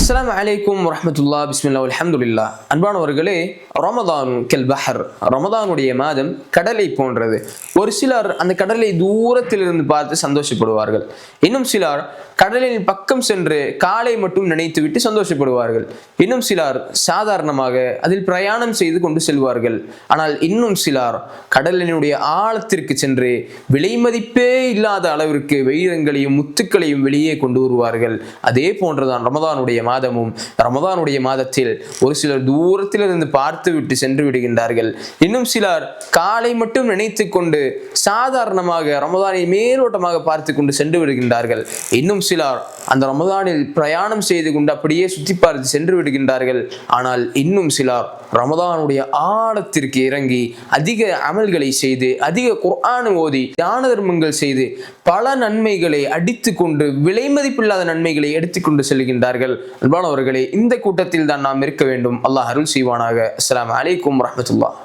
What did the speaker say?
அஸ்ஸலாமு அலைக்கும் வரஹ்மத்துல்லாஹி பிஸ்மில்லாஹ் அல்ஹம்துலில்லாஹ். அன்பானவர்களே, ரமதான் கல் பஹர், ரமதானுடைய மாதம் கடலை போன்றது. ஒரு சிலர் அந்த கடலை தூரத்திலிருந்து பார்த்து சந்தோஷப்படுவார்கள். இன்னும் சிலர் கடலின் பக்கம் சென்று காலை மட்டும் நினைத்துவிட்டு சந்தோஷப்படுவார்கள். இன்னும் சிலர் சாதாரணமாக அதில் பிரயாணம் செய்து கொண்டு செல்வார்கள். ஆனால் இன்னும் சிலர் கடலினுடைய ஆழத்திற்கு சென்று விலை மதிப்பே இல்லாத அளவிற்கு வைரங்களையும் முத்துக்களையும் வெளியே கொண்டு வருவார்கள். அதே போன்றுதான் ரமதானுடைய மாதமும். ரமதானுடைய மாதத்தில் ஒரு சிலர் தூரத்திலிருந்து பார்த்து விட்டு சென்று விடுகின்றார்கள். இன்னும் சிலர் காலை மட்டும் நினைத்து கொண்டு சாதாரணமாக ரமதானை மேலோட்டமாக பார்த்து கொண்டு சென்று விடுகின்றார்கள். இன்னும் சிலர் அந்த ரமதானில் பிரயாணம் செய்து கொண்டு அப்படியே சுற்றி பார்த்து சென்று விடுகின்றார்கள். ஆனால் இன்னும் சிலர் ரமதானுடைய ஆழத்திற்கு இறங்கி அதிக அமல்களை செய்து அதிக குர்ஆன் ஓதி தான தர்மங்கள் செய்து பல நன்மைகளை அடித்து கொண்டு விலை மதிப்பில்லாத நன்மைகளை எடுத்துக்கொண்டு செல்கின்றார்கள். அன்பானவர்களே, இந்த கூட்டத்தில் தான் நாம் இருக்க வேண்டும். அல்லாஹ் அருள் செய்வானாக. அஸ்ஸலாமு அலைக்கும் வரஹ்மத்துல்லாஹ்.